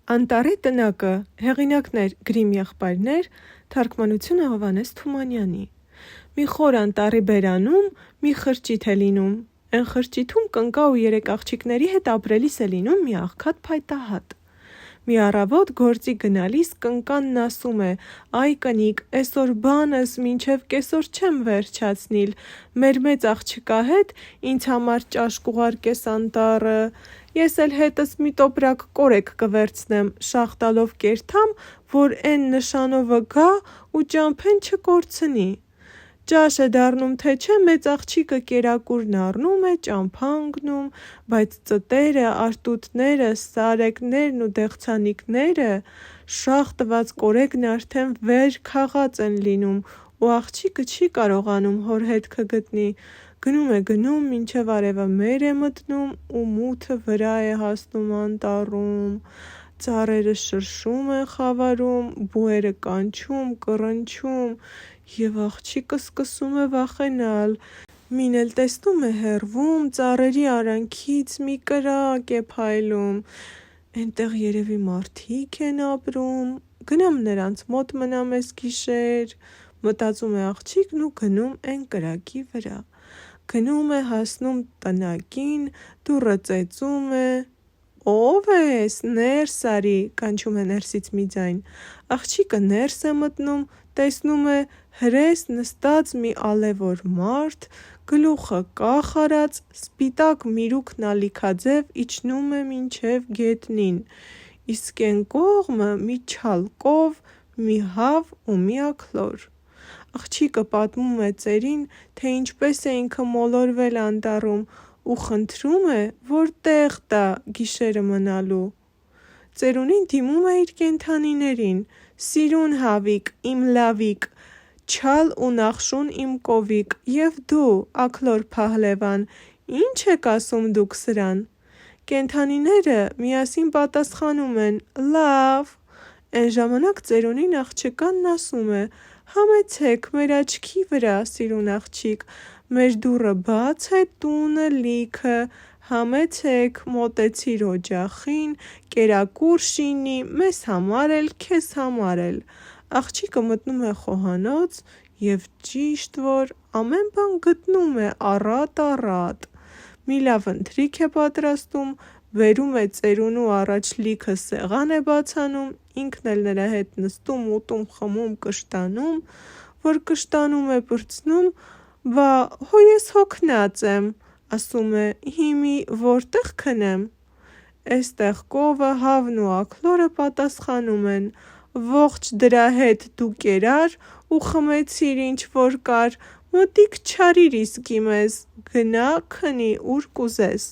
Անտառի տնակը, հեղինակներ Գրիմ եղբայրներ, թարգմանությունը Հովհաննես Թումանյանի։ Մի խոր անտառի բերանում մի խրճիթ է լինում, էն խրճիթում կնկա ու 3 աղջիկների հետ ապրելիս է լինում մի աղքատ փայտահատ։ Մի առավոտ գործի գնալիս կնկանն ասում է. «Այ կնիկ, էսօր բանս մինչև կեսօր չեմ վերջացնիլ, մեր մեծ աղջկա հետ ինձ համար ճաշ կուղարկես անտառը, ես էլ հետս մի տոպրակ կորեկ կվերցնեմ, շաղ տալով կերթամ, որ էն նշանովը գա ու ճամփեն չկորցնի»։ Ճաշ է դառնում թե չէ, մեծ աղջիկը կերակուրն առնում է, ճամփա ընկնում, բայց ծտերը, արտուտները, սարեկներն ու դեղցանիկները, շաղ տված կորեկն արդեն վեր քաղած են լինում ու աղջիկը չի կարողանում հոր հետքը գտնի։ Գնում, մինչև արևը մեր է մտնում ու մութը վրա է հասնում անտառում։ Ծառերը շրշում են խավարում, բուերը կանչում, կռնչում, և աղջիկը սկսում է վախենալ։ Մին էլ տեսնում է հեռվում, ծառերի արանքից մի կրակ է փայլում, էնտեղ երևի մարդիկ են ապրում, գնամ նրանց մոտ մնամ էս գիշեր, մտածում է աղջիկն ու գնում էն կրակի վրա։ Գնում է, հասնում տնակին, դուռը ծեծում է. «Ո՞վ ես, ներս արի», կանչում է ներսից մի ձայն։ Աղջիկը ներս է մտնում, տեսնում է հրես նստած մի ալևոր մարդ, գլուխը կախ արած, սպիտակ միրուքն ալիքաձև իջնում է մինչև գետնին, իսկ էն կողմը մի չալ կով, մի հավ ու մի աքլոր։ Աղջիկը պատմում է ծերին, թե ինչպես է ինքը մոլորվել անտառում ու խնդրում է, որ տեղ տա գիշերը մնալու։ Ծերունին դիմում է իր կենդանիներին. «Սիրուն հավիկ, իմ լավիկ, չալ ու նախշուն իմ կովիկ, և դու, աքլոր փահլևան, ի՞նչ եք ասում դուք սրան»։ Կենդանիները միասին պատասխանում են. «Լավ»։ Էն ժամանակ ծերունին աղջկանն ասում է. «Համեցեք մեր աչքի վրա, սիրուն աղջիկ, մեր դուռը բաց է, տունը լիքը, համեցեք, մոտեցիր օջախին, կերակուր շինի, մեզ համար էլ, քեզ համար էլ»։ Աղջիկը մտնում է խոհանոց և ճիշտ որ ամեն բան գտնում է առատ։ Մի լավ ընթրիք է պատրաստում, բերում է ծերունու առաջ լիքը սեղան է բացանում, ինքն էլ նրա հետ նստում, ուտում, խմում, կշտանում, որ կշտանում է պրծնում. «Բա հո ես հոգնած եմ», ասում է, «հիմի որտե՞ղ քնեմ»։ Էստեղ կովը, հավն ու աքլորը պատասխանում են. «Ողջ դրա հետ դու կերար ու խմեցիր ինչ որ կար, մտիկ չարիր իսկի մեզ, գնա քնի ուր կուզես»։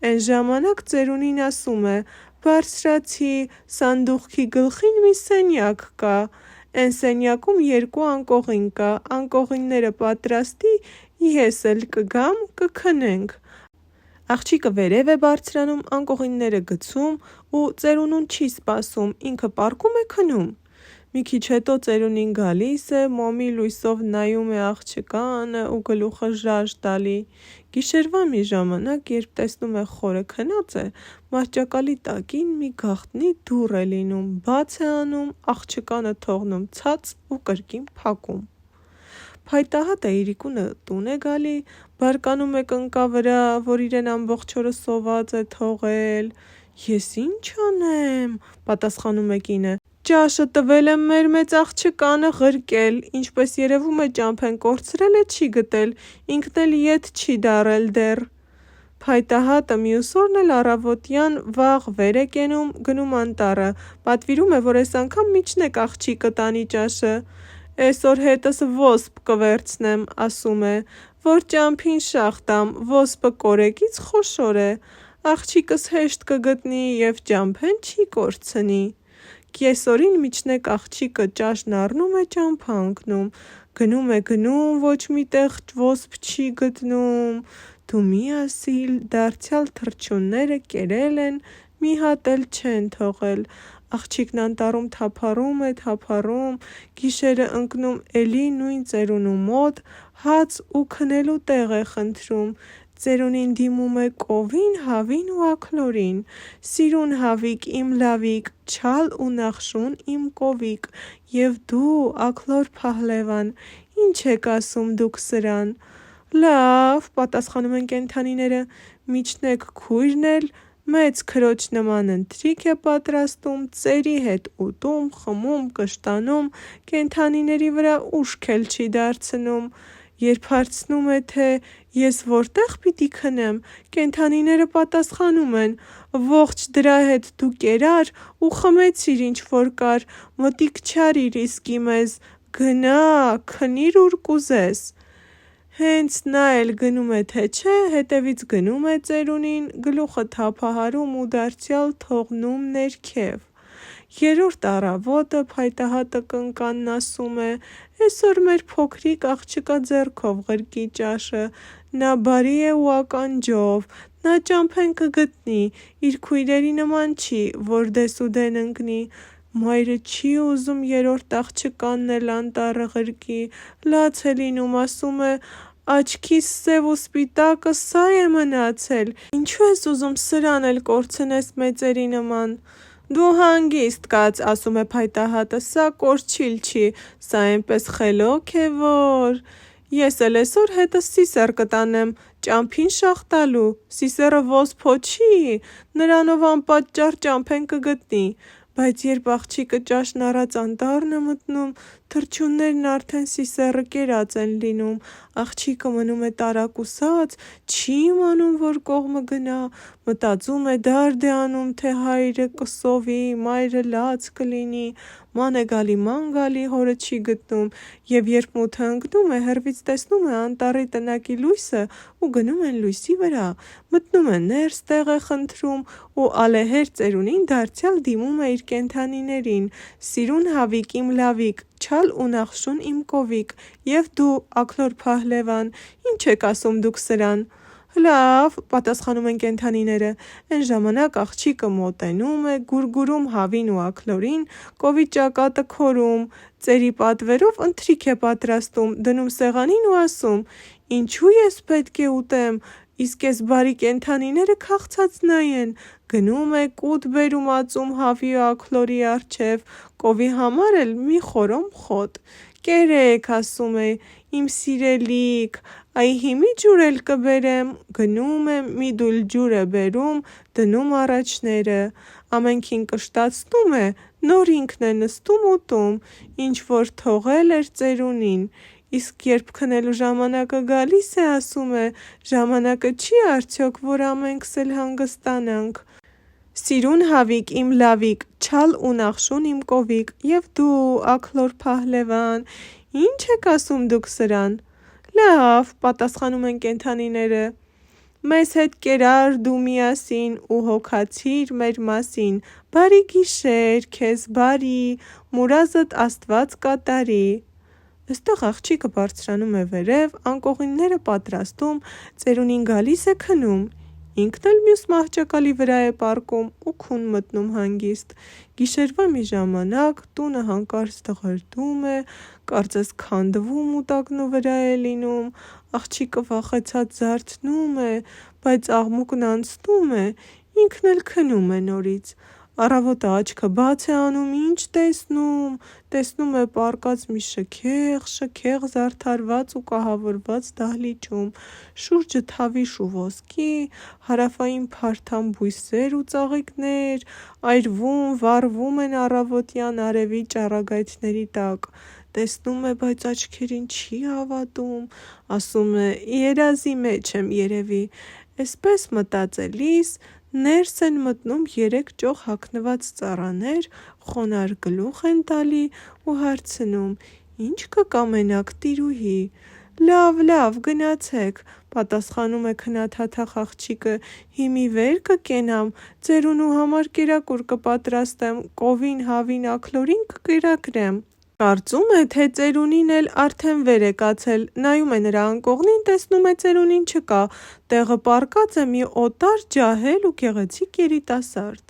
Էն ժամանակ ծերունին ասում է. «Բարձրացի, սանդուղքի գլխին մի սենյակ կա, էն սենյակում 2 անկողին կա, անկողինները պատրաստի, ես էլ կգամ, կքնենք»։ Աղջիկը վերև է բարձրանում, անկողինները գցում ու ծերունուն չի սպասում, ինքը պառկում է քնում։ Մի քիչ հետո ծերունին գալիս է, մոմի լույսով նայում է աղջկանը ու գլուխը ժաժ տալի։ Գիշերվա մի ժամանակ, երբ տեսնում է խորը քնած է, մահճակալի տակին մի գաղտնի դուռ է լինում, բաց է անում, աղջկանը թողնում ցած ու կրկին փակում։ Փայտահատը իրիկունը տուն է գալի, բարկանում է կնկա վրա, որ իրեն ամբողջ օրը սոված է թողել։ «Ես ինչ անեմ», պատասխանում է կինը, «ճաշը տվել եմ մեր մեծ աղջկանը ղրկել, ինչպես երևում է ճամփեն կորցրել է, չի գտել, ինքն էլ ետ չի դառել դեռ»։ Փայտահատը մյուս օրն էլ առավոտյան վաղ վեր է կենում, գնում անտառը, պատվիրում է, որ էս անգամ միջնեք աղջիկը տանի ճաշը։ «Էսօր հետս ոսպ կվերցնեմ», ասում է, «որ ճամփին շաղ տամ, ոսպը կորեկից խոշոր է, աղջիկս հեշտ կգտնի և ճամփեն չի կորցնի»։ Կեսօրին միջնեք աղջիկը ճաշն առնում է, ճամփա ընկնում, գնում, ոչ մի տեղ ոսպ չի գտնում։ Դու մի ասիլ, դարձյալ թռչունները կերել են, մի հատ էլ չեն թողել։ Աղջիկն անտառում թափառում, գիշերը ընկնում էլի նույն ծերունու մոտ, հաց ու քնելու տեղ է խնդրում։ ծերունին դիմում է կովին, հավին ու աքլորին. սիրուն հավիկ իմ լավիկ, չալ ու նախշուն իմ կովիկ, և դու աքլոր Փահլևան, ինչ եք ասում դուք սրան: Լավ, պատասխանում են կենդանիները, միջնեկ քույրն էլ մեծ քրոջ նման ընթրիք է պատրաստում, ծերի հետ ուտում, խմում, կշտանում, կենդանիների վրա ուշք էլ չի դարձնում: Երբ հարցնում է, թե ես որտեղ պիտի քնեմ, կենդանիները պատասխանում են. ողջ դրա հետ դու կերար ու խմեցիր ինչ որ կար, մտիկ չարիր իսկի մեզ, գնա, քնիր ուր կուզես: Հենց նա էլ գնում է թե չէ, հետևից գնում է ծերունին, գլուխը թափահարում ու դարձյալ թողնում ներքև: Երրորդ առավոտը փայտահատը կնկանն ասում է. «Էսօր մեր փոքրիկ աղջկա ձեռքով ղրկի ճաշը, նա բարի է ու ականջով, նա ճամփեն կգտնի, իր քույրերի նման չի, որ դեսուդեն ընկնի»: Մայրը չի ուզում երրորդ աղջկանն էլ անտառը ղրկի, լաց է լինում, ասում է. «Աչքիս սև ու սպիտակը սա է մնացել, ինչու ես ուզում սրան էլ կորցնես մեծերի նման»: Դու հանգիստ կաց, ասում է փայտահատը, սա կորչիլ չի, սա էնպես խելոք է, որ... Ես էլ էսօր հետս սիսեռ կտանեմ ճամփին շաղ տալու, սիսեռը ոսփո չի, նրանով անպատճառ ճամփեն կգտնի: Բայց երբ աղջիկը ճաշն առած անտառն է մտնում, թռչուններն արդեն սիսեռը կերած են լինում, աղջիկը մնում է տարակուսած, չի իմանում որ կողմը գնա, մտածում է դարդ է անում, թե հայրը կսովի, մայրը լաց կլինի, ման է գալի, ման գալի, հորը չի գտնում, և երբ մութը ընկնում է, հեռվից տեսնում է անտառի տնակի լույսը ու գնում են լույսի վրա, մտնում է ներս, տեղ է խնդրում ու ալեհեր ծերունին դարձյալ դիմում է իր կենդանիներին. սիրուն հավիկ իմ լավիկ, չալ ու նախշուն իմ կովիկ, և դու աքլոր Փահլևան, ինչ եք ասում դուք սրան: Լավ, պատասխանում են կենդանիները: Էն ժամանակ աղջիկը մոտենում է, գուրգուրում հավին ու աքլորին, կովի ճակատը քորում, ծերի պատվերով ընթրիք է պատրաստում, դնում սեղանին ու ասում. ինչու ես պետք է ուտեմ, իսկ էս բարի կենդանիները քաղցած նայեն: Գնում է, կուտ բերում ածում հավի ու աքլորի առջև, կովի համար էլ մի խորոմ խոտ: Կերեք, ասում է, իմ սիրելիք, այ հիմի ջուր էլ կբերեմ: Գնում է, մի դույլ ջուր է բերում, դնում առաջները, ամենքին կշտացնում է, նոր ինքն է նստում ուտում, ինչ որ թողել էր ծերունին: Իսկ երբ քնելու ժամանակը գալիս է, ասում է. ժամանակը չի արդյոք, որ ամենքս էլ հանգստանանք: Սիրուն հավիկ իմ լավիկ, չալ ու նախշուն իմ կովիկ, և դու աքլոր Փահլևան, ինչ եք ասում դուք սրան: Լավ, պատասխանում են կենդանիները, մեզ հետ կերար դու միասին ու հոգացիր մեր մասին, բարի գիշեր, քեզ բարի, մուրազդ Աստված կատարի: Էստեղ աղջիկը բարձրանում է վերև, անկողինները պատրաստում, ծերունին գալիս է քնում, ինքն էլ մյուս մահճակալի վրա է պառկում ու քուն մտնում հանգիստ: Գիշերվա մի ժամանակ տունը հանկարծ դղրդում է, կարծես քանդվում ու տակնու վրա է լինում, աղջիկը վախեցած զարթնում է, բայց աղմուկն անցնում է, ինքն էլ քնում է նորից: Առավոտը աչքը բաց է անում, ինչ տեսնում: Տեսնում է պառկած մի շքեղ զարդարված ու կահավորված դահլիճում, շուրջը թավիշ ու ոսկի, հարավային փարթամ բույսեր ու ծաղիկներ այրվում, վառվում են առավոտյան արևի ճառագայթների տակ: Տեսնում է, բայց աչքերին չի հավատում, ասում է. երազի մեջ եմ երևի: Էսպես մտածելիս ներս են մտնում երեք ճոխ հագնված ծառաներ, խոնարհ գլուխ են տալի ու հարցնում. ինչ կկամենաք տիրուհի: Լավ, գնացեք, պատասխանում է քնաթաթախ աղջիկը, հիմի վեր կկենամ, ծերունու համար կերակուր կպատրաստեմ, կովին, հավին, աքլորին կկերակրեմ: Կարծում է, թե ծերունին էլ արդեն վեր է կացել, նայում է նրա անկողնին, տեսնում է ծերունին չկա, տեղը պառկած է մի օտար, ջահել ու գեղեցիկ երիտասարդ: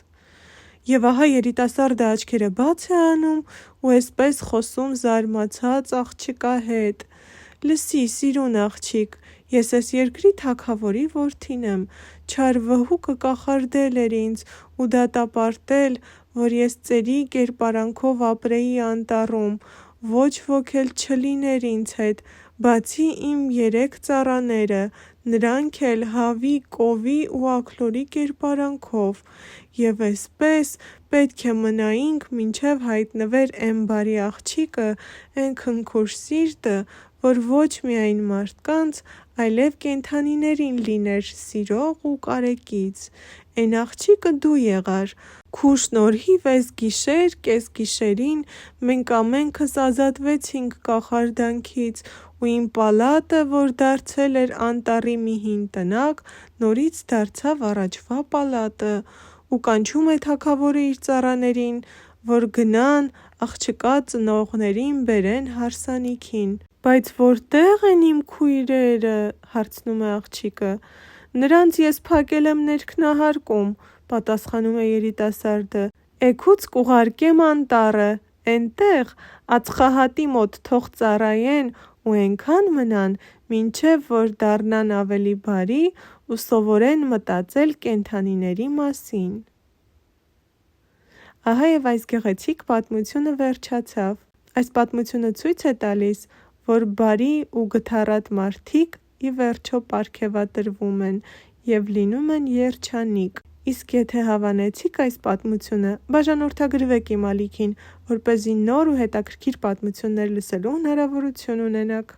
Եվ ահա երիտասարդը աչքերը բաց է անում ու էսպես խոսում զարմացած աղջկա հետ. լսի սիրուն աղջիկ, Ես ես երկրի թագավորի որդին եմ, չար վհու կկախարդել էր ինձ ու դատապարտել, որ ես ծերի կերպարանքով ապրեի անտառում, ոչ ոք էլ չլիներ ինձ հետ, բացի իմ 3 ծառաները, նրանք էլ հավի, կովի ու աքլորի կերպարանքով, և այսպես պետք է մնայինք մինչև հայտնվեր էն բարի աղջիկը, էն քնքուշ սիրտը, որ ոչ միայն մարդկանց, այլև կենդանիներին լիներ սիրող ու կարեկից, էն աղջիկը դու եղար, քու շնորհիվ էս գիշեր կեսգիշերին մենք ամենքս ազատվեցինք կախարդանքից ու իմ պալատը, որ դարձել էր անտառի մի հին տնակ, նորից դարձավ առաջվա պալատը ու կանչում է թագավորը իր ծառաներին, որ գնան աղջկա ծնողներին բերեն հարսանիքին։ Բայց որտե՞ղ են իմ քույրերը, հարցնում է աղջիկը։ Նրանց ես փակել եմ ներքնահարկում, պատասխանում է երիտասարդը, էգուց կուղարկեմ անտառը, էնտեղ ածխահատի մոտ թող ծառայեն ու էնքան մնան, մինչև որ դառնան ավելի բարի ու սովորեն մտածել կենդանիների մասին։ Ահա և այս գեղեցիկ պատմությունը վերջացավ։ Այս պատմությունը ցույց է տալիս, որ բարի ու գթառատ մարդիկ ի վերջո պարգևատրվում են և լինում են երջանիկ։ Իսկ եթե հավանեցիք այս պատմությունը, բաժանորդագրվեք իմ ալիքին, որպեսզի նոր ու հետաքրքիր պատմություններ լսելու հնարավորություն ունենաք։